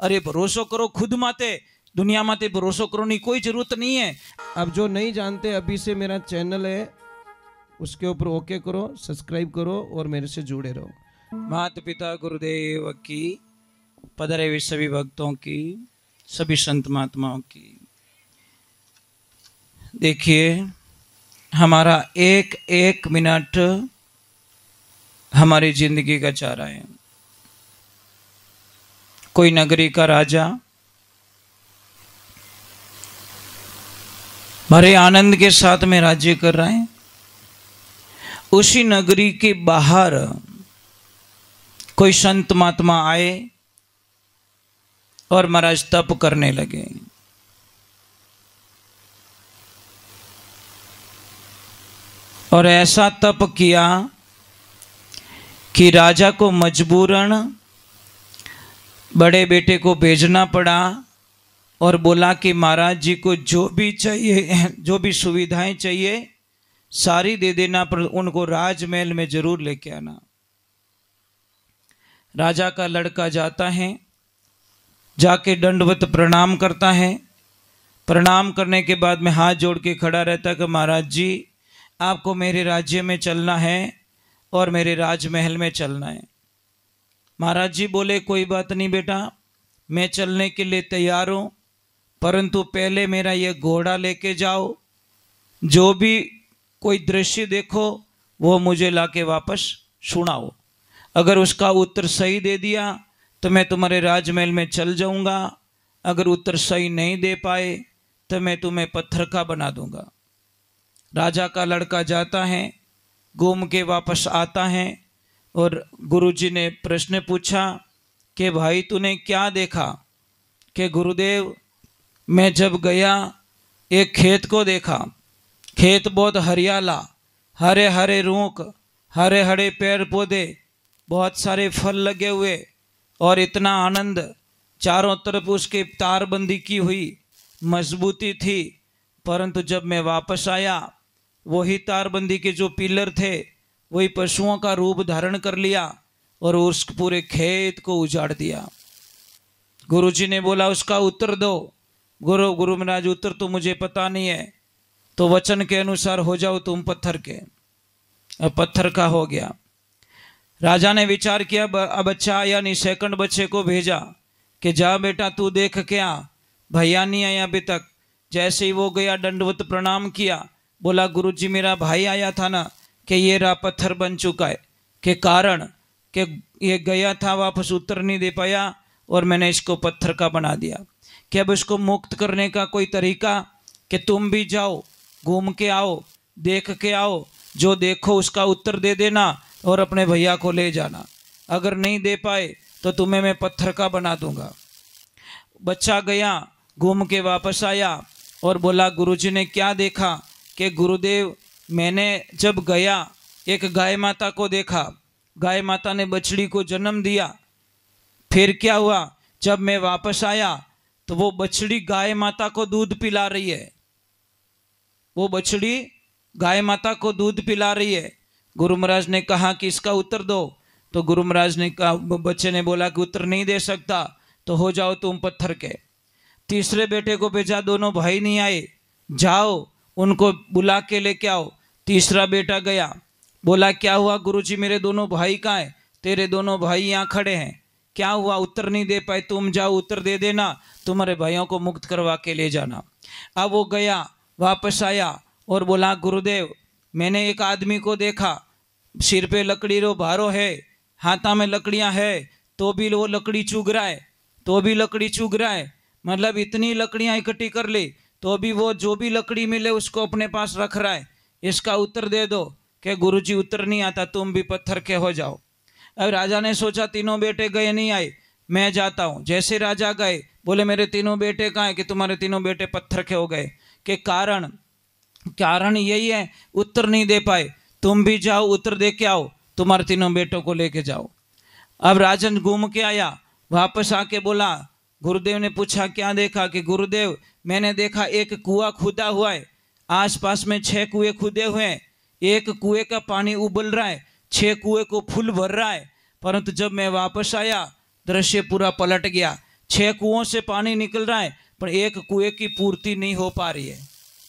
अरे भरोसो करो खुद माते, दुनिया माते भरोसो करो नहीं, कोई जरूरत नहीं है। अब जो नहीं जानते अभी से मेरा चैनल है उसके ऊपर ओके करो, सब्सक्राइब करो और मेरे से जुड़े रहो। माता पिता गुरुदेव की, पधारे हुए सभी भक्तों की, सभी संत महात्माओं की। देखिए हमारा एक एक मिनट हमारी जिंदगी का जा रहा है। कोई नगरी का राजा बड़े आनंद के साथ में राज्य कर रहा है। उसी नगरी के बाहर कोई संत महात्मा आए और महाराज तप करने लगे। और ऐसा तप किया कि राजा को मजबूरन बड़े बेटे को भेजना पड़ा और बोला कि महाराज जी को जो भी चाहिए, जो भी सुविधाएं चाहिए सारी दे देना, पर उनको राजमहल में जरूर लेके आना। राजा का लड़का जाता है, जाके दंडवत प्रणाम करता है। प्रणाम करने के बाद में हाथ जोड़ के खड़ा रहता है कि महाराज जी आपको मेरे राज्य में चलना है और मेरे राजमहल में चलना है। महाराज जी बोले कोई बात नहीं बेटा, मैं चलने के लिए तैयार हूँ, परंतु पहले मेरा ये घोड़ा लेके जाओ, जो भी कोई दृश्य देखो वो मुझे लाके वापस सुनाओ। अगर उसका उत्तर सही दे दिया तो मैं तुम्हारे राजमहल में चल जाऊंगा, अगर उत्तर सही नहीं दे पाए तो मैं तुम्हें पत्थर का बना दूंगा। राजा का लड़का जाता है, घूम के वापस आता है और गुरुजी ने प्रश्न पूछा कि भाई तूने क्या देखा? कि गुरुदेव मैं जब गया एक खेत को देखा, खेत बहुत हरियाला, हरे हरे रूख, हरे हरे पेड़ पौधे, बहुत सारे फल लगे हुए और इतना आनंद, चारों तरफ उसके तारबंदी की हुई मजबूती थी। परंतु जब मैं वापस आया वही तारबंदी के जो पिलर थे वही पशुओं का रूप धारण कर लिया और उस पूरे खेत को उजाड़ दिया। गुरुजी ने बोला उसका उत्तर दो। गुरु महाराज उत्तर तो मुझे पता नहीं है, तो वचन के अनुसार हो जाओ तुम पत्थर के। अब पत्थर का हो गया। राजा ने विचार किया, अब अच्छा आया नहीं, सेकंड बच्चे को भेजा कि जा बेटा तू देख के आ। भैया नहीं आया अभी तक। जैसे ही वो गया दंडवत प्रणाम किया, बोला गुरुजी मेरा भाई आया था ना कि ये रहा पत्थर बन चुका है, के कारण कि ये गया था वापस उत्तर नहीं दे पाया और मैंने इसको पत्थर का बना दिया। कि अब इसको मुक्त करने का कोई तरीका कि तुम भी जाओ, घूम के आओ, देख के आओ, जो देखो उसका उत्तर दे देना और अपने भैया को ले जाना। अगर नहीं दे पाए तो तुम्हें मैं पत्थर का बना दूंगा। बच्चा गया, घूम के वापस आया और बोला गुरुजी ने क्या देखा? कि गुरुदेव मैंने जब गया एक गाय माता को देखा, गाय माता ने बछड़ी को जन्म दिया। फिर क्या हुआ, जब मैं वापस आया तो वो बछड़ी गाय माता को दूध पिला रही है, वो बछड़ी गाय माता को दूध पिला रही है। गुरु महाराज ने कहा कि इसका उत्तर दो, तो गुरु महाराज ने कहा, बच्चे ने बोला कि उत्तर नहीं दे सकता, तो हो जाओ तुम पत्थर के। तीसरे बेटे को भेजा, दोनों भाई नहीं आए, जाओ उनको बुला के लेके आओ। तीसरा बेटा गया, बोला क्या हुआ गुरुजी मेरे दोनों भाई कहाँ हैं? तेरे दोनों भाई यहाँ खड़े हैं। क्या हुआ? उत्तर नहीं दे पाए, तुम जाओ उत्तर दे देना, तुम्हारे भाइयों को मुक्त करवा के ले जाना। अब वो गया, वापस आया और बोला गुरुदेव मैंने एक आदमी को देखा, सिर पे लकड़ी रो भारो है, हाथा में लकड़ियाँ है, तो भी वो लकड़ी चुग रहा है, तो भी लकड़ी चुग रहा है। मतलब इतनी लकड़ियाँ इकट्ठी कर ली तो भी वो जो भी लकड़ी मिले उसको अपने पास रख रहा है। इसका उत्तर दे दो। कि गुरुजी उत्तर नहीं आता, तुम भी पत्थर के हो जाओ। अब राजा ने सोचा तीनों बेटे गए नहीं आए, मैं जाता हूँ। जैसे राजा गए, बोले मेरे तीनों बेटे कहाँ हैं? कि तुम्हारे तीनों बेटे पत्थर के हो गए। के कारण यही है, उत्तर नहीं दे पाए, तुम भी जाओ उत्तर दे के आओ, तुम्हारे तीनों बेटों को लेके जाओ। अब राजन घूम के आया, वापस आके बोला, गुरुदेव ने पूछा क्या देखा? कि गुरुदेव मैंने देखा एक कुआं खुदा हुआ है, आसपास में 6 कुएं खुदे हुए हैं, एक कुएं का पानी उबल रहा है, 6 कुएं को फुल भर रहा है। परंतु जब मैं वापस आया दृश्य पूरा पलट गया। 6 कुओं से पानी निकल रहा है पर एक कुएं की पूर्ति नहीं हो पा रही है,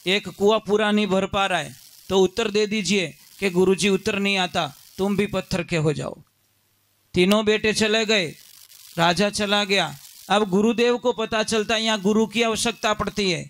एक कुआं पूरा नहीं भर पा रहा है, तो उत्तर दे दीजिए कि गुरुजी उत्तर नहीं आता, तुम भी पत्थर के हो जाओ। तीनों बेटे चले गए, राजा चला गया। अब गुरुदेव को पता चलता है यहाँ गुरु की आवश्यकता पड़ती है।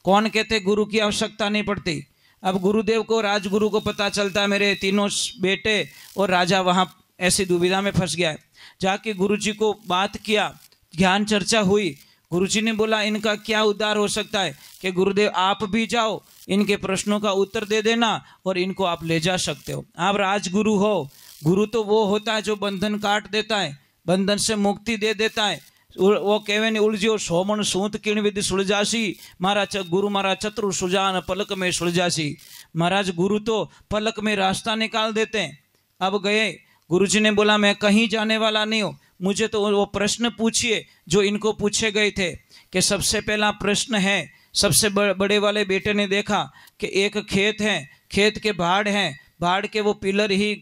कौन कहते गुरु की आवश्यकता नहीं पड़ती? अब गुरुदेव को, राजगुरु को पता चलता है मेरे तीनों बेटे और राजा वहाँ ऐसी दुविधा में फंस गया है। जाके गुरुजी को बात किया, ज्ञान चर्चा हुई। गुरुजी ने बोला इनका क्या उद्धार हो सकता है कि गुरुदेव आप भी जाओ, इनके प्रश्नों का उत्तर दे देना और इनको आप ले जा सकते हो। आप राजगुरु हो। गुरु तो वो होता है जो बंधन काट देता है, बंधन से मुक्ति दे देता है। वो कहवे ने उलझियो सोमन सूत किण विधि सुलझासी, मारा गुरु मारा चतुर सुजान पलक में सुलझासी। महाराज गुरु तो पलक में रास्ता निकाल देते हैं। अब गए, गुरुजी ने बोला मैं कहीं जाने वाला नहीं हूँ, मुझे तो वो प्रश्न पूछिए जो इनको पूछे गए थे। कि सबसे पहला प्रश्न है, सबसे बड़े वाले बेटे ने देखा कि एक खेत है, खेत के भाड़ हैं, भाड़ के वो पिलर ही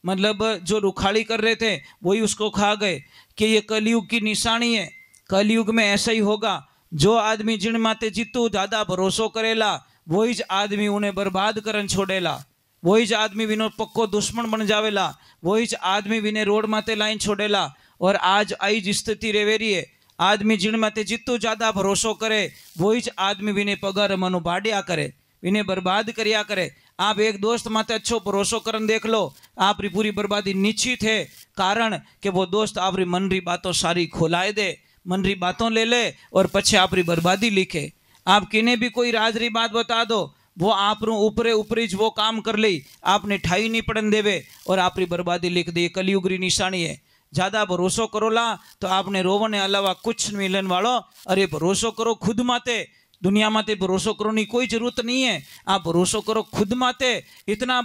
मतलब जो रुखाड़ी कर रहे थे वही उसको खा गए कि ये कलयुग की निशानी है। कलयुग में ऐसा ही होगा, जो आदमी जिन माते जीतू ज़्यादा भरोसो करेला वही ज आदमी उन्हें बर्बाद करन छोड़ेला, वही ज आदमी विनो पक्को दुश्मन बन जावेला, वही ज आदमी विने रोड माते लाइन छोड़ेला। और आज आई जी स्थिति रेवेरी है, आदमी जिन माते जितू ज़्यादा भरोसो करे वही ज आदमी विने पगार मनो बाड़िया करे, विने बर्बाद करिया करे। आप एक दोस्त माते अच्छो भरोसो करन देख लो, आपरी पूरी बर्बादी निश्चित है। कारण कि वो दोस्त आपरी मन री बातों सारी खोलाए दे, मन री बातों ले ले और पछे आपरी बर्बादी लिखे। आप किने भी कोई राज री बात बता दो, वो आप ऊपरे ऊपरी ज वो काम कर ली, आपने ठाई नहीं पड़न देवे और आपरी बर्बादी लिख दी। कलयुग री निशानी है। ज़्यादा भरोसो करो ला तो आपने रोवने अलावा कुछ मिलन वालो। अरे भरोसो करो खुद माते, दुनिया माते भरोसो करने की कोई जरूरत नहीं है। आप भरोसो करो खुद माते, इतना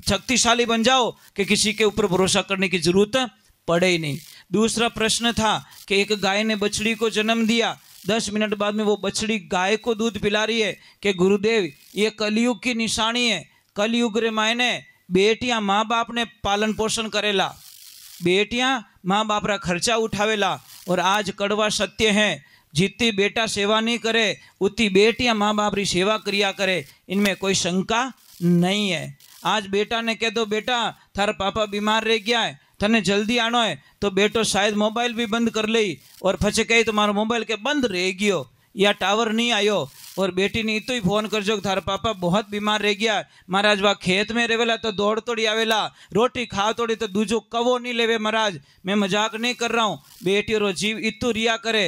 शक्तिशाली बन जाओ कि किसी के ऊपर भरोसा करने की जरूरत पड़े ही नहीं। दूसरा प्रश्न था कि एक गाय ने बछड़ी को जन्म दिया, 10 मिनट बाद में वो बछड़ी गाय को दूध पिला रही है कि गुरुदेव ये कलयुग की निशानी है। कलयुग रे मायने बेटियां माँ बाप ने पालन पोषण करेला, बेटियां माँ बाप रा खर्चा उठावेला। और आज कड़वा सत्य है, जितनी बेटा सेवा नहीं करे उतनी बेटियां माँ बाप री सेवा करिया करे, इनमें कोई शंका नहीं है। आज बेटा ने कह दो बेटा थारा पापा बीमार रह गया है, तने जल्दी आनो है, तो बेटो शायद मोबाइल भी बंद कर ली और पछे कही तुम्हारा मोबाइल के बंद रह गयो या टावर नहीं आयो। और बेटी ने तो ही फोन कर जो थारा पापा बहुत बीमार रह गया, महाराज वह खेत में रेवेला तो दौड़ तोड़ी आवेला, रोटी खा तोड़ी तो दूजो कवो नहीं लेवे। महाराज मैं मजाक नहीं कर रहा हूँ, बेटी रो जीव इतु रिया करे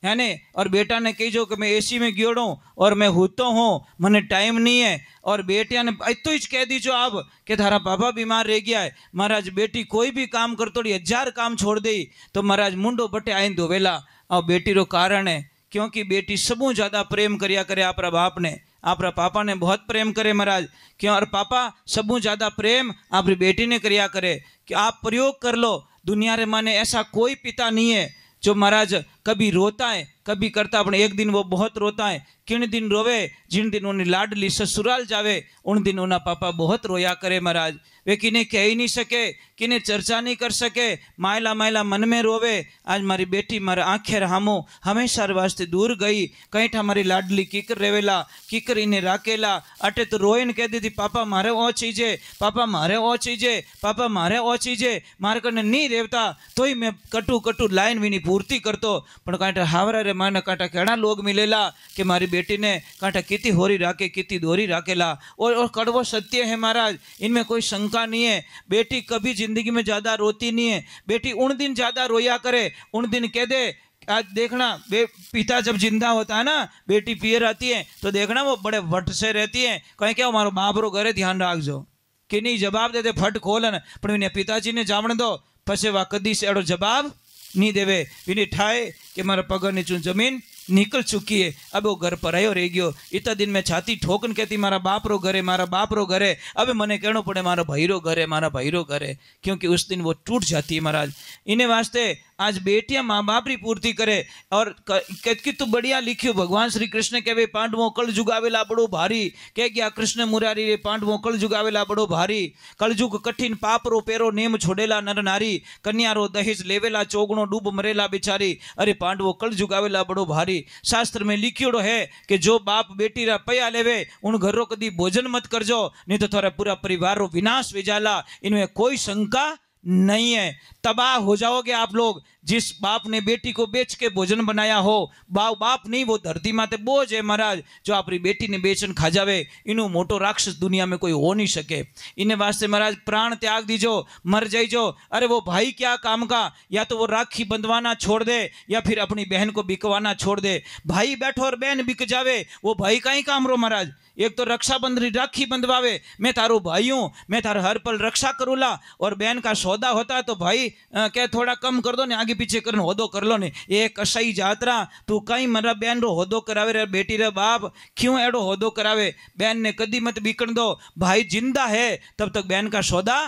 है ने। और बेटा ने कही जो कि मैं एसी में गियोड़ू और मैं हूतो हूँ, मने टाइम नहीं है। और बेटिया ने इतो ही कह दीजो आप कि थारा पापा बीमार रह गया है। महाराज बेटी कोई भी काम कर तोड़ी 1000 काम छोड़ दे तो महाराज मुंडो बटे आइन धोवेला। और बेटी रो कारण है क्योंकि बेटी सबू ज़्यादा प्रेम करिया करे आपरा बाप ने, आपरा पापा ने बहुत प्रेम करे महाराज। क्यों? और पापा सबू ज़्यादा प्रेम आपरी बेटी ने करिया करे। कि आप प्रयोग कर लो, दुनिया रे माने ऐसा कोई पिता नहीं है जो महाराज कभी रोता है कभी करता, अपने एक दिन वो बहुत रोता है। किन दिन रोवे? जिन दिन उन्हें लाडली ससुराल जावे उन दिन उन्हें पापा बहुत रोया करे महाराज। वे किने कह ही नहीं सके, किने चर्चा नहीं कर सके, मायला मायला मन में रोवे। आज मारी बेटी मारे आंखें रामो हमेशा वास्ते दूर गई, कहीं हमारी लाडली कीकर रेवेला, कीकर इन्हें राकेला। अटे तो रोइन कह दी थी पापा मारे ओ चीजे, पापा मारे ओ चीजे, पापा मारे ओ चीजे, मारे कने नहीं रेवता तो ही मैं कटू कटू लाइन भी नहीं पूर्ति करतो। पण कांटा हावरा रे माने कांटा केड़ा लोग मिलेला कि मारी बेटी ने कांटा किती होरी राके किती दोरी राकेला। और कड़वो सत्य है महाराज, इनमें कोई शंका नहीं है। बेटी कभी जिंदगी में ज़्यादा रोती नहीं है। बेटी उन दिन ज़्यादा रोया करे, उन दिन कह दे आज देखना पिता जब जिंदा होता है ना, बेटी पिए रहती है तो देखना वो बड़े वट से रहती है, कहीं क्या हमारो बाप रो घरे ध्यान रखजो कि नहीं जवाब दे दे फट खोलन। पर इन्हें पिताजी ने जामण दो पछे वा कदी से एड़ो जवाब नहीं देवे। इन्हें ठाए कि मारा पग नीचू जमीन निकल चुकी है, अब वो घर पर आयो रह गयो। इतना दिन में छाती ठोकन कहती मारा बाप रो घरे, मारा बाप रो घरे, अब मने कहना पड़े मारा भाई रो घरे, मारा भाई रो घरे, क्योंकि उस दिन वो टूट जाती है महाराज। इन्हें वास्ते आज बेटियां माँ बाप री पूर्ति करे। और कितु बढ़िया लिख्यो भगवान श्री कृष्ण कहवे पांडवों कल जुगावेला बड़ो भारी, कह गया कृष्ण मुरारी रे पांडवों कल जुगावेला बड़ो भारी, कलजुग कठिन पाप रो पेरो नेम छोड़ेला नर नारी, कन्या रो दहेज लेवेला चोगणो डूब मरेला बिचारी, अरे पांडवों कल जुगावेला बड़ो भारी। शास्त्र में लिखियोड़ो है कि जो बाप बेटी रा पया लेवे उन घर रो कदी भोजन मत करजो, नहीं तो थारा पूरा परिवार रो विनाश हो जाला, इनमें कोई शंका नहीं है। तबाह हो जाओगे आप लोग। जिस बाप ने बेटी को बेच के भोजन बनाया हो, बाप नहीं, वो धरती माते बोझ है महाराज। जो अपनी बेटी ने बेचन खा जावे इनो मोटो राक्षस दुनिया में कोई हो नहीं सके। इन्हें वास्ते महाराज प्राण त्याग दीजो, मर जाइजो। अरे वो भाई क्या काम का, या तो वो राखी बंधवाना छोड़ दे या फिर अपनी बहन को बिकवाना छोड़ दे। भाई बैठो और बहन बिक जावे, वो भाई का ही काम रो महाराज। एक तो रक्षाबंधन राखी बंधवावे, मैं तारो भाई हूं, मैं तार हर पल रक्षा करूला, और बहन का सौदा होता है तो भाई क्या थोड़ा कम कर दो ने, आगे पीछे कर होदो कर लो ने। ये कसाई जात्रा तू कहीं मरा बहन रो होदो करावे रे, बेटी रे बाप क्यों एडो होदो करावे। बहन ने कदी मत बिकण दो, भाई जिंदा है तब तक बहन का सौदा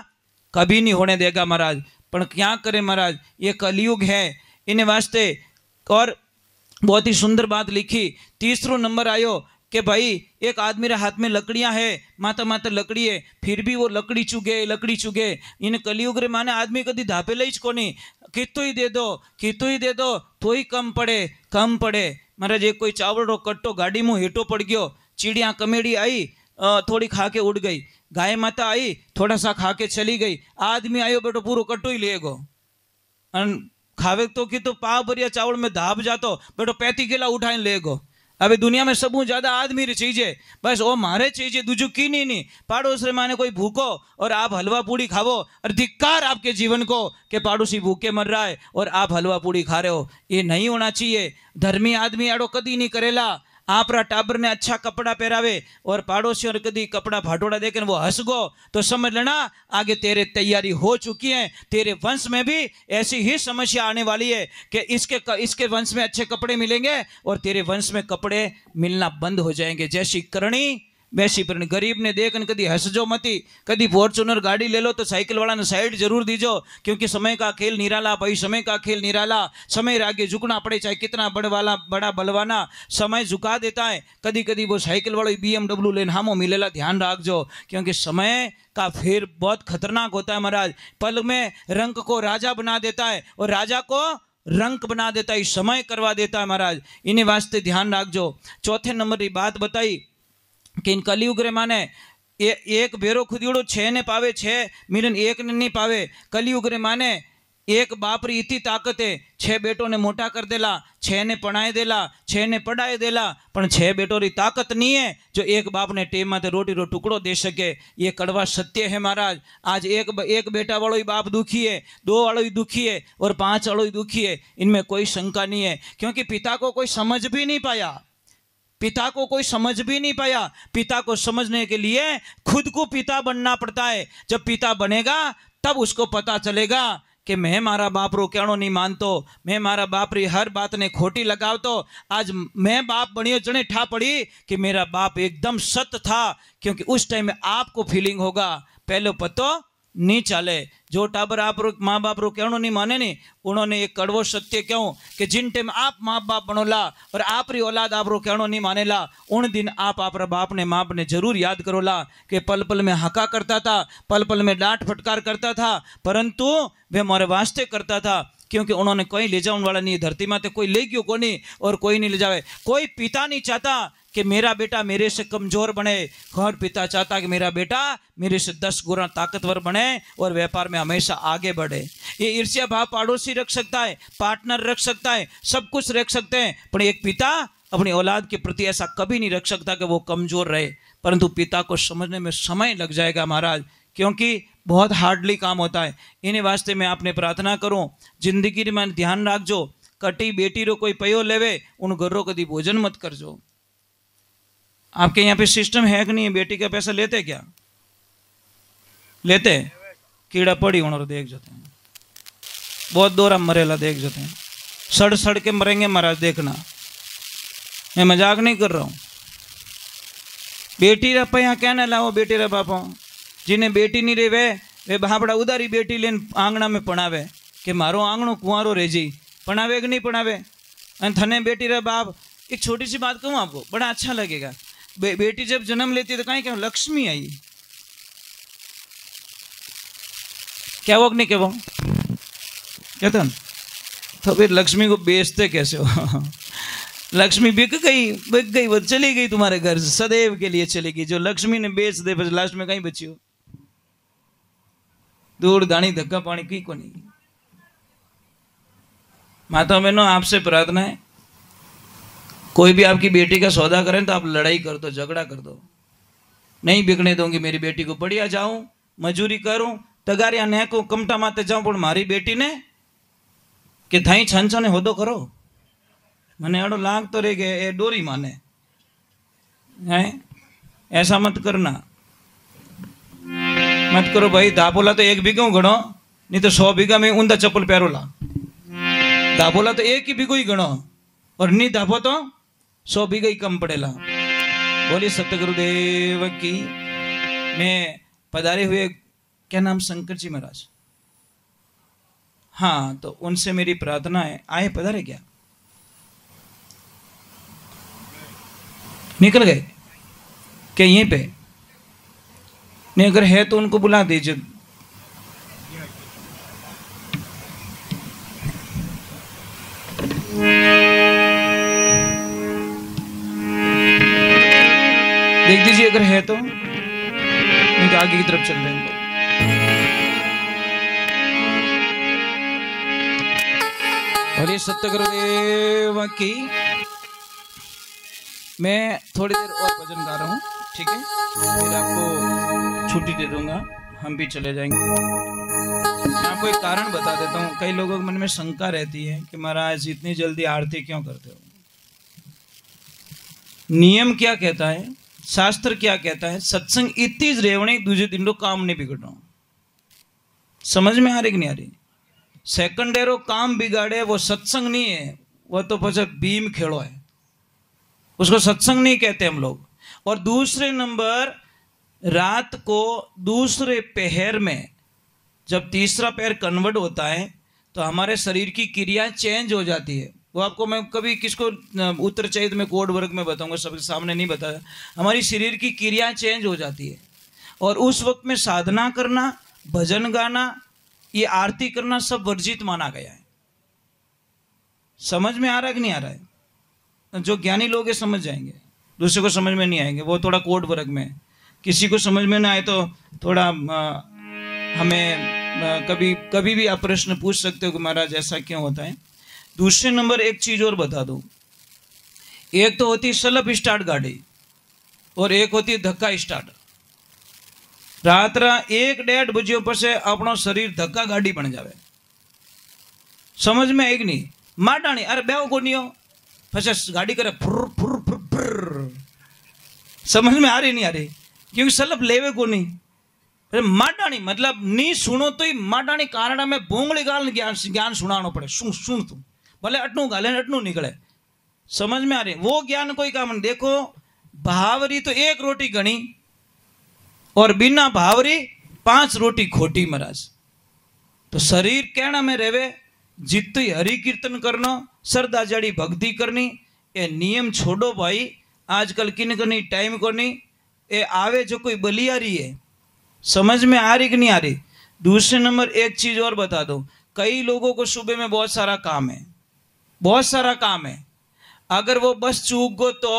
कभी नहीं होने देगा महाराज। पर क्या करे महाराज, ये कलयुग है इन्हें वास्ते। और बहुत ही सुंदर बात लिखी, तीसरो नंबर आयो कि भाई एक आदमी रे हाथ में लकड़ियां है, माता माता लकड़ी है, फिर भी वो लकड़ी चुगे। इन कलयुग रे माने आदमी कदी धापे लईच कोनी, कितो ही दे दो तो ही कम पड़े। महाराज एक कोई चावल रो कट्टो गाड़ी में हेठो पड़ गयो, चिड़िया कमेड़ी आई थोड़ी खा के उड़ गई, गाय माता आई थोड़ा सा खा के चली गई, आदमी आयो बेटो पूरो कट्टो ही लेगो। खावे तो कि तो पाव भरिया चावल में धाप जातो बेटो 35 किला उठाने लेगो। अबे दुनिया में सबू ज्यादा आदमी री चीज है, बस वो मारे चीज है, दूजू की नहीं। पाड़ोस रे माने कोई भूखो और आप हलवा पूड़ी खावो, और धिक्कार आपके जीवन को कि पाड़ोसी भूखे मर रहा है और आप हलवा पूड़ी खा रहे हो। ये नहीं होना चाहिए। धर्मी आदमी आड़ो कदी नहीं करेला। आपरा टाबर ने अच्छा कपड़ा पहरावे और पड़ोसियों ने कदी कपड़ा फाटोड़ा देकर वो हंस गो तो समझ लेना आगे तेरे तैयारी हो चुकी है। तेरे वंश में भी ऐसी ही समस्या आने वाली है कि इसके वंश में अच्छे कपड़े मिलेंगे और तेरे वंश में कपड़े मिलना बंद हो जाएंगे। जैसी करनी वैसी पर गरीब ने देखन कदी हंसजो मती। कदी फॉर्च्यूनर गाड़ी ले लो तो साइकिल वाला ने साइड जरूर दीजो, क्योंकि समय का खेल निराला भाई, समय का खेल निराला। समय आगे झुकना पड़े, चाहे कितना बड़ा बलवाना समय झुका देता है। कदी कदी वो साइकिल वाला BMW लेन हामो मिलेला, ध्यान रखजो, क्योंकि समय का फेर बहुत खतरनाक होता है महाराज। पल में रंग को राजा बना देता है और राजा को रंक बना देता है, समय करवा देता है महाराज। इन्हें वास्ते ध्यान रखजो। चौथे नंबर की बात बताई कि इन कलयुग रे माने एक बेरो खुदियोड़ो 6 ने पावे, 6 मिलन 1 ने नहीं पावे। कलयुग रे माने एक बाप री इतनी ताकत है, 6 बेटों ने मोटा कर देला, 6 ने पढ़ाए देला, 6 ने पढ़ाए देला, पर 6 बेटों री ताकत नहीं है जो एक बाप ने टेम माते रोटी रो टुकड़ो दे सके। ये कड़वा सत्य है महाराज। आज एक बेटा वालों ही बाप दुखी है, 2 वालों ही दुखी है और 5 वालों ही दुखी है। इनमें कोई शंका नहीं है, क्योंकि पिता को कोई समझ भी नहीं पाया। पिता को समझने के लिए खुद को पिता बनना पड़ता है। जब पिता बनेगा तब उसको पता चलेगा कि मैं मारा बाप रो कहनो नहीं मानतो, मैं मारा बाप री हर बात ने खोटी लगावतो। आज मैं बाप बनियो जने ठा पड़ी कि मेरा बाप एकदम सत्य था, क्योंकि उस टाइम में आपको फीलिंग होगा, पहले पतो नहीं चले। जो टाबर आप माँ बाप रो कहनो नहीं माने नहीं, उन्होंने एक कड़वो सत्य क्यों कि जिन टाइम आप माँ बाप बनोला और आप री औलाद आप रो कहनो नहीं मानेला, उन दिन आप बाप ने माँ ने जरूर याद करोला कि पल पल में हका करता था, पल पल में डांट फटकार करता था, परंतु वे हमारे वास्ते करता था, क्योंकि उन्होंने कोई ले जाने वाला नहीं। धरती माते कोई ले गयो कोनी और कोई नहीं ले जावे। कोई पिता नहीं चाहता कि मेरा बेटा मेरे से कमजोर बने, हर पिता चाहता कि मेरा बेटा मेरे से 10 गुना ताकतवर बने और व्यापार में हमेशा आगे बढ़े। ये ईर्ष्या भाव पड़ोसी रख सकता है, पार्टनर रख सकता है, सब कुछ रख सकते हैं, पर एक पिता अपनी औलाद के प्रति ऐसा कभी नहीं रख सकता कि वो कमजोर रहे। परंतु पिता को समझने में समय लग जाएगा महाराज, क्योंकि बहुत हार्डली काम होता है। इन्हीं वास्ते मैं आपने प्रार्थना करूं, जिंदगी में ध्यान रखजो, कटी बेटी रो कोई पयो लेवे उन घरों कदी भोजन मत करजो। आपके यहाँ पे सिस्टम है कि नहीं है? बेटी का पैसा लेते क्या? लेते? कीड़ा पड़ी उन्होंने देख जाते हैं, बहुत दोरा मरेला देख जाते हैं, सड़ सड़ के मरेंगे महाराज, देखना, मैं मजाक नहीं कर रहा हूं। बेटी रा पैया कहने लाओ, बेटी रा बापा जिन्हें बेटी नहीं रहे वे बापड़ा उधारी बेटी लेन आंगना में पढ़ावे, કે મારો આંગણો કુંવારો રહેજી, पढ़ावे कि नहीं पढ़ावे? थने बेटी रे बाप, एक छोटी सी बात कहूँ आपको, बड़ा अच्छा लगेगा। बेटी जब जन्म लेती है तो कहीं क्या लक्ष्मी आई, क्या वो नहीं क्या वो कहते हैं, तो फिर लक्ष्मी को बेचते कैसे हो? लक्ष्मी बिक गई, वो चली गई तुम्हारे घर से, सदैव के लिए चली गई। जो लक्ष्मी ने बेच दे फिर लास्ट में कहीं बची हो, दूर दानी धक्का पानी की को नहीं। माता बहनों, आपसे प्रार्थना है, कोई भी आपकी बेटी का सौदा करें तो आप लड़ाई कर दो, झगड़ा कर दो। नहीं बिकने दूंगी मेरी बेटी को, बढ़िया जाऊं मजूरी करूं, तगारिया ने को कमटा माते जाऊं, पर मारी बेटी ने कि थाई छन ने होदो करो, मने अड़ो लाग तो रह गए ए डोरी माने है। ऐसा मत करना, मत करो भाई। दापोला तो एक बीघा गणो, नहीं तो 100 बीघा में ऊंधा चप्पल पैरोला। दापोला तो एक ही बीघो ही गणो, और नहीं दापो तो 100 बीघा ही कम पड़ेला। बोलिए सतगुरुदेव की। मैं पधारे हुए, क्या नाम, शंकर जी महाराज, हाँ, तो उनसे मेरी प्रार्थना है, आए पधारे क्या? निकल गए क्या यहीं पे? नहीं, अगर है तो उनको बुला दीजिए। देख दीजिए अगर है तो, नहीं तो आगे की तरफ चल रहे हैं। बोलिए सत्य गुरुदेव की। मैं थोड़ी देर और भजन गा रहा हूँ, ठीक है, फिर आपको छुट्टी दे दूंगा, हम भी चले जाएंगे। मैं आपको एक कारण बता देता हूँ। कई लोगों के मन में शंका रहती है कि महाराज इतनी जल्दी आरती क्यों करते हो? नियम क्या कहता है, शास्त्र क्या कहता है? सत्संग इतनी रेवणी दूसरे दिन रो काम नहीं बिगड़ना। समझ में आ रही कि नहीं आ रही? सेकंडेरो काम बिगाड़े वो सत्संग नहीं है, वो तो बस भीम खेलो है, उसको सत्संग नहीं कहते हम लोग। और दूसरे नंबर, रात को दूसरे पहर में जब तीसरा पैर कन्वर्ट होता है तो हमारे शरीर की क्रिया चेंज हो जाती है। वो आपको मैं कभी किसको उत्तर चैत में कोड वर्ग में बताऊंगा, सबके सामने नहीं बताया। हमारी शरीर की क्रिया चेंज हो जाती है, और उस वक्त में साधना करना, भजन गाना, ये आरती करना सब वर्जित माना गया है। समझ में आ रहा है कि नहीं आ रहा है? जो ज्ञानी लोग हैं समझ जाएंगे, दूसरे को समझ में नहीं आएंगे, वो थोड़ा कोड वर्ग में। किसी को समझ में ना आए तो थोड़ा हमें कभी भी आप प्रश्न पूछ सकते हो कि महाराज ऐसा क्यों होता है। दूसरे नंबर एक चीज और बता दूं, एक तो होती स्लप स्टार्ट गाड़ी और एक होती धक्का स्टार्ट। रात्रा 1-1.5 बजे पर से अपनो शरीर धक्का गाड़ी बन जावे। समझ में एक नहीं माटाणी, अरे बेव को नहीं हो, फसे गाड़ी करे फुर फुर फुर फुर। समझ में आ रही नहीं आ रही? क्योंकि सलप लेवे को नहीं। अरे माटाणी मतलब नहीं सुनो तो ही माटाणी कारण में भोंगली गाल ज्ञान सुनानो पड़े। सुन तू भले अटनू गाले अटनू निकले। समझ में आ रही? वो ज्ञान कोई काम नहीं। देखो भावरी तो 1 रोटी गणी और बिना भावरी 5 रोटी खोटी महाराज। तो शरीर कहना में रेवे, जितु हरि कीर्तन करना, श्रद्धा जड़ी भक्ति करनी, ये नियम छोड़ो भाई। आजकल किन करनी टाइम को नहीं, ये आवे जो कोई बलियारी है। समझ में आ रही कि नहीं आ रही? दूसरे नंबर एक चीज और बता दो, कई लोगों को सुबह में बहुत सारा काम है, बहुत सारा काम है। अगर वो बस चूक गो तो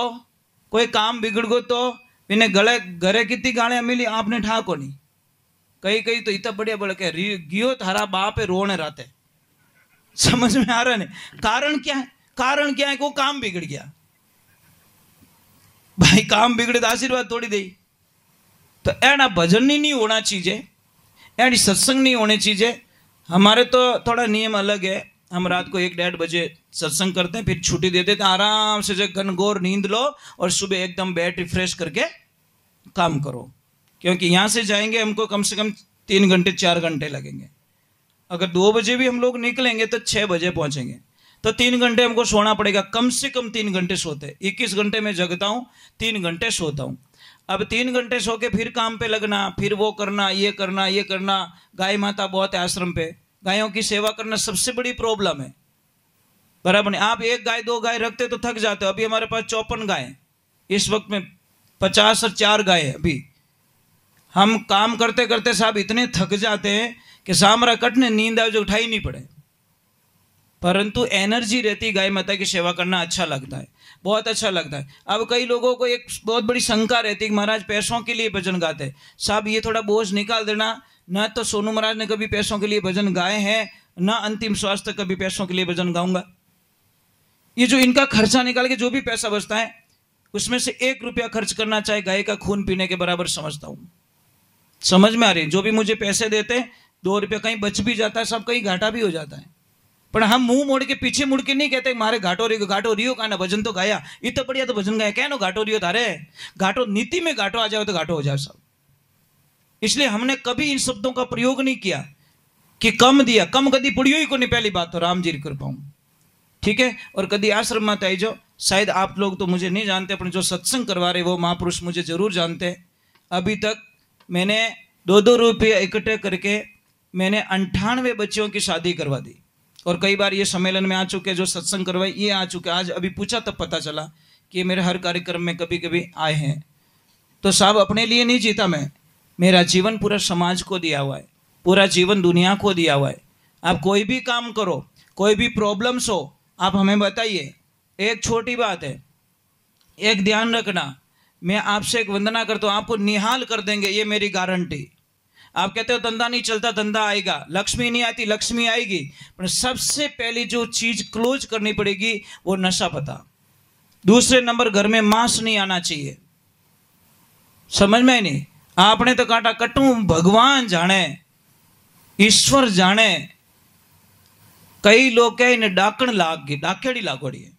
कोई काम बिगड़ गो तो इन्हें घरे कितनी गालियां मिली आपने ठाको नहीं। कई तो इतना बढ़िया बढ़ के गियो थारा बाप है रोने राते। समझ में आ रहा है? कारण क्या है? कारण क्या है? को काम बिगड़ गया भाई। काम बिगड़े तो आशीर्वाद थोड़ी दे। तो एना भजन नहीं होना चाहिए, एनी सत्संग नहीं होने चाहिए। हमारे तो थोड़ा नियम अलग है। हम रात को 1-1.5 बजे सत्संग करते हैं, फिर छुट्टी देते हैं। आराम से घनघोर नींद लो और सुबह एकदम बैटरी फ्रेश करके काम करो। क्योंकि यहाँ से जाएंगे हमको कम से कम 3 घंटे 4 घंटे लगेंगे। अगर 2 बजे भी हम लोग निकलेंगे तो 6 बजे पहुंचेंगे। तो 3 घंटे हमको सोना पड़ेगा, कम से कम 3 घंटे सोते। 21 घंटे में जगता हूँ, 3 घंटे सोता हूँ। अब 3 घंटे सो के फिर काम पे लगना, फिर वो करना, ये करना, ये करना। गाय माता बहुत है आश्रम पे, गायों की सेवा करना सबसे बड़ी प्रॉब्लम है, बराबर नहीं। आप 1 गाय 2 गाय रखते तो थक जाते हो। अभी हमारे पास 54 गाय, इस वक्त में 50 और 4 गाय है। अभी हम काम करते करते साहब इतने थक जाते हैं कि सामरा कटने नींद आए जो उठाई नहीं पड़े, परंतु एनर्जी रहती गाय माता की सेवा करना अच्छा लगता है, बहुत अच्छा लगता है। अब कई लोगों को एक बहुत बड़ी शंका रहती है कि महाराज पैसों के लिए भजन गाते हैं। साहब ये थोड़ा बोझ निकाल देना, न तो सोनू महाराज ने कभी पैसों के लिए भजन गाए हैं, न अंतिम श्वास तक कभी पैसों के लिए भजन गाऊंगा। ये जो इनका खर्चा निकाल के जो भी पैसा बचता है उसमें से 1 रुपया खर्च करना चाहे गाय का खून पीने के बराबर समझता हूं। समझ में आ रही है? जो भी मुझे पैसे देते हैं 2 रुपया कहीं बच भी जाता है, सब कहीं घाटा भी हो जाता है, पर हम मुंह मोड़ के पीछे मुड़ के नहीं कहते मारे घाटो रियो का ना भजन तो गाया, इतना बढ़िया तो भजन गाया, क्या नो घाटो रियो थारे घाटो, नीति में घाटो आ जाओ तो घाटो हो जाए सब। इसलिए हमने कभी इन शब्दों का प्रयोग नहीं किया कि कम दिया, कम कदी पुड़ियो ही को नहीं, पहली बात तो राम जी कर पाऊं, ठीक है। और कदी आश्रम में आई जो, शायद आप लोग तो मुझे नहीं जानते, पर जो सत्संग करवा रहे वो महापुरुष मुझे जरूर जानते हैं। अभी तक मैंने 2-2 रुपये इकट्ठे करके मैंने 98 बच्चियों की शादी करवा दी, और कई बार ये सम्मेलन में आ चुके, जो सत्संग करवाए ये आ चुके। आज अभी पूछा तब पता चला कि मेरे हर कार्यक्रम में कभी कभी आए हैं। तो साहब अपने लिए नहीं जीता मैं, मेरा जीवन पूरा समाज को दिया हुआ है, पूरा जीवन दुनिया को दिया हुआ है। आप कोई भी काम करो, कोई भी प्रॉब्लम्स हो, आप हमें बताइए। एक छोटी बात है, एक ध्यान रखना, मैं आपसे एक वंदना करता हूँ, आपको निहाल कर देंगे, ये मेरी गारंटी। आप कहते हो धंधा नहीं चलता, धंधा आएगा, लक्ष्मी नहीं आती, लक्ष्मी आएगी, पर सबसे पहली जो चीज क्लोज करनी पड़ेगी वो नशा पता। दूसरे नंबर घर में मांस नहीं आना चाहिए। समझ में नहीं? आपने तो काटा कटू, भगवान जाने, ईश्वर जाने। कई लोग कहे इन्हें डाकण लाग गई, डाकेड़ी लागोड़ी है,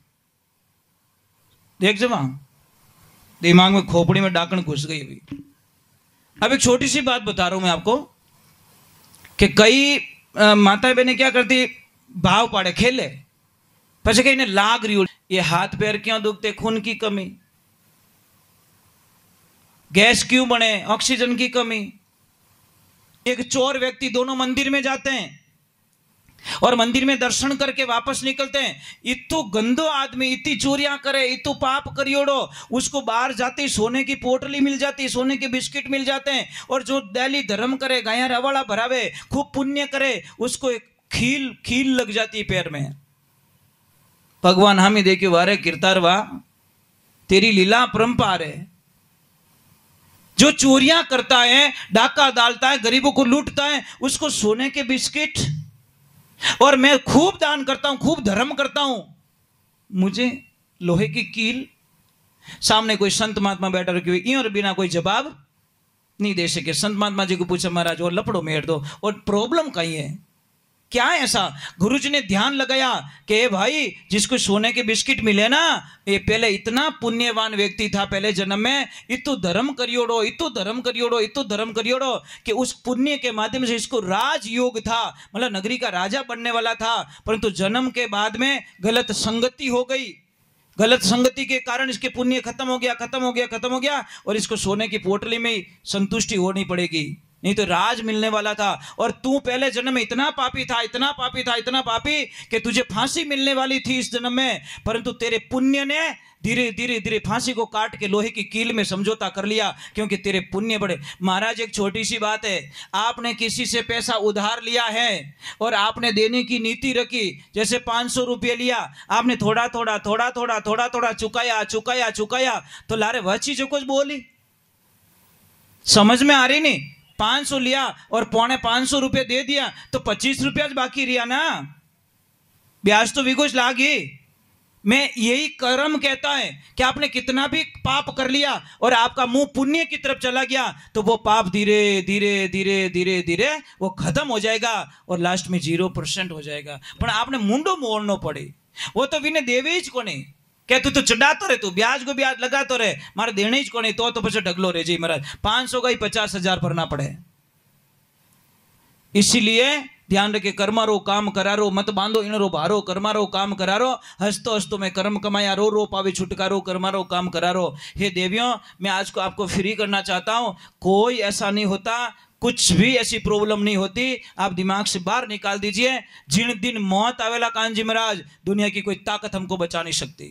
देख जमा दिमाग में खोपड़ी में डाकण घुस गई हुई। अब एक छोटी सी बात बता रहा हूं मैं आपको कि कई माता बहनें क्या करती, भाव पाड़े खेले, પછી कहीं लाग रही हो, ये हाथ पैर क्यों दुखते, खून की कमी, गैस क्यों बने, ऑक्सीजन की कमी। एक चोर व्यक्ति, दोनों मंदिर में जाते हैं और मंदिर में दर्शन करके वापस निकलते हैं, इतो गंदो आदमी, इतनी चोरियां करे, इतो पाप करियोड़ो, उसको बाहर जाते ही सोने की पोटली मिल जाती, सोने के बिस्किट मिल जाते हैं। और जो डेली धर्म करे, गाया रवाड़ा भरावे, खूब पुण्य करे, उसको एक खील लग जाती है पैर में। भगवान हामी देखियो वारे कीर्तारवा, तेरी लीला परंपार है। जो चोरियां करता है, डाका डालता है, गरीबों को लूटता है, उसको सोने के बिस्किट। और मैं खूब दान करता हूं, खूब धर्म करता हूं, मुझे लोहे की कील। सामने कोई संत महात्मा बैठा रखी हुई, और बिना कोई जवाब नहीं दे सके। संत महात्मा जी को पूछा, महाराज और लपड़ो मेर दो, और प्रॉब्लम कहीं है क्या है ऐसा? गुरुजी ने ध्यान लगाया कि भाई जिसको सोने के बिस्किट मिले ना, ये पहले इतना पुण्यवान व्यक्ति था, पहले जन्म में इतो धर्म करियोड़ो, इतो धर्म करियोड़ो, इतो धर्म करियोड़ो, कि उस पुण्य के माध्यम से इसको राजयोग था, मतलब नगरी का राजा बनने वाला था। परंतु जन्म के बाद में गलत संगति हो गई, गलत संगति के कारण इसके पुण्य खत्म हो गया, खत्म हो गया, खत्म हो गया, और इसको सोने की पोटली में ही संतुष्टि होनी पड़ेगी, नहीं तो राज मिलने वाला था। और तू पहले जन्म में इतना पापी था, इतना पापी था, इतना पापी कि तुझे फांसी मिलने वाली थी इस जन्म में, परंतु तेरे पुण्य ने धीरे धीरे धीरे फांसी को काट के लोहे की कील में समझौता कर लिया, क्योंकि तेरे पुण्य बड़े। महाराज एक छोटी सी बात है, आपने किसी से पैसा उधार लिया है और आपने देने की नीति रखी, जैसे 500 रुपये लिया, आपने थोड़ा थोड़ा थोड़ा थोड़ा थोड़ा थोड़ा चुकाया चुकाया चुकाया, तो लारे वह चीज कुछ बोली, समझ में आ रही नहीं? 500 लिया और 450 रुपये दे दिया, तो 25 रुपया बाकी रिया ना, ब्याज तो भी कुछ लागी। मैं यही कर्म कहता है कि आपने कितना भी पाप कर लिया और आपका मुंह पुण्य की तरफ चला गया, तो वो पाप धीरे धीरे धीरे धीरे धीरे वो खत्म हो जाएगा और लास्ट में 0% हो जाएगा। पर आपने मुंडो मोड़ना पड़े, वो तो विने देवे ही को नहीं, क्या तू चढ़ातो रहे, तू ब्याज को ब्याज लगातो रहे, मारे देने ही को नहीं, तो पीछे ढगलो रहे जी महाराज, 500 का ही 50,000 भरना पड़े। इसीलिए ध्यान रखे, कर्मारो काम करारो, मत बांधो इनरो भारो, कर्मारो काम करारो, हंसतो हंसतो मैं कर्म कमाया, रो रो पावे छुटकारो, कर्मारो काम करारो। हे देवियों, मैं आज को आपको फ्री करना चाहता हूं, कोई ऐसा नहीं होता, कुछ भी ऐसी प्रॉब्लम नहीं होती। आप दिमाग से बाहर निकाल दीजिए, जिन दिन मौत आवेला कानजी महाराज, दुनिया की कोई ताकत हमको बचा नहीं सकती।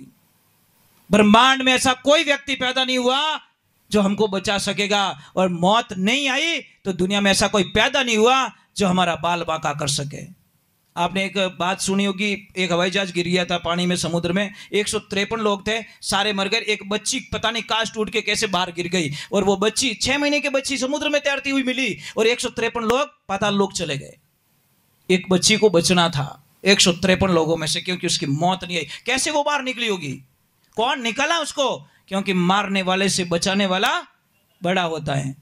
ब्रह्मांड में ऐसा कोई व्यक्ति पैदा नहीं हुआ जो हमको बचा सकेगा, और मौत नहीं आई तो दुनिया में ऐसा कोई पैदा नहीं हुआ जो हमारा बाल बांका कर सके। आपने एक बात सुनी होगी, एक हवाई जहाज गिर गया था पानी में, समुद्र में। 153 लोग थे, सारे मर गए। एक बच्ची पता नहीं कांच टूट के कैसे बाहर गिर गई, और वो बच्ची 6 महीने की बच्ची समुद्र में तैरती हुई मिली, और 153 लोग पाताल लोक चले गए। एक बच्ची को बचना था 153 लोगों में से, क्योंकि उसकी मौत नहीं आई। कैसे वो बाहर निकली होगी? कौन निकाला उसको? क्योंकि मारने वाले से बचाने वाला बड़ा होता है।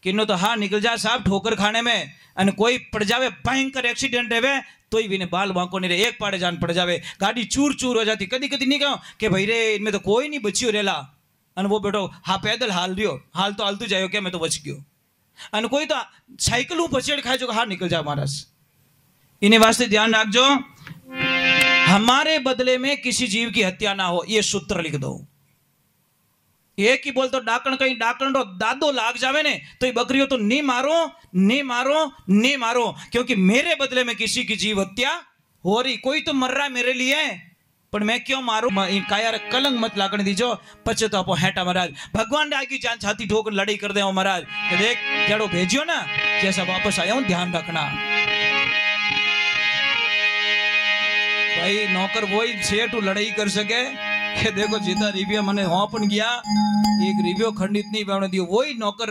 किन्नो तो हाँ निकल जा साहब ठोकर खाने में, अने कोई पड़ जावे, भयंकर एक्सीडेंट है तो ही भी बाल बांको नहीं रहे, एक पाड़े जान पड़ जावे, गाड़ी चूर चूर हो जाती। कदी कदी नहीं कहो कि भाई रे इनमें तो कोई नहीं बची रेला, अन वो बेटो हाँ पैदल हाल रियो, हाल तो हालतू जायो क्या, मैं तो बच गयो। अन कोई तो साइकिल पछेड़ खाए जो हाँ निकल जा महाराज। इन्हें वास्ते ध्यान रखजो, हमारे बदले में किसी जीव की हत्या ना हो, ये सूत्र लिख दो। एक ही बोल तो डाकण कहीं डाकण रो दादो लाग जावे ने तो ये बकरियों तो नहीं मारो, नहीं मारो, नहीं मारो, क्योंकि मेरे बदले में किसी की जीव हत्या हो रही। कोई तो मर रहा है मेरे लिए, पर मैं क्यों मारू? काया कलंक मत लागने दीजो, पचे तो आपो हेटा महाराज। भगवान ने आगे जान छाती ठोकर लड़ाई कर दे महाराज, देख जड़ो भेजियो ना जैसा वापस आया हूं, ध्यान रखना भाई। नौकर वही सेठ लड़ाई कर सके कि देखो जीता रिव्यू मैंने होपन गया, एक रिव्यू खंडित नहीं बनने दियो, वही नौकर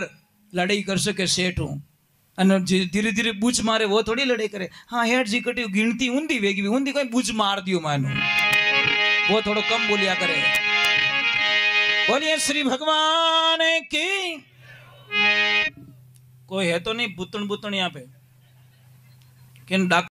लड़ाई कर सके सेठ हूं। धीरे धीरे बूझ मारे वो थोड़ी लड़ाई करे। हाँ हेठ जी कटी गिनती ऊंधी वेगी ऊंधी कोई बूझ मार दियो मानो, वो थोड़ा कम बोलिया करे। बोलिए श्री भगवान की। कोई है तो नहीं बुतन बुतन यहाँ पे, किन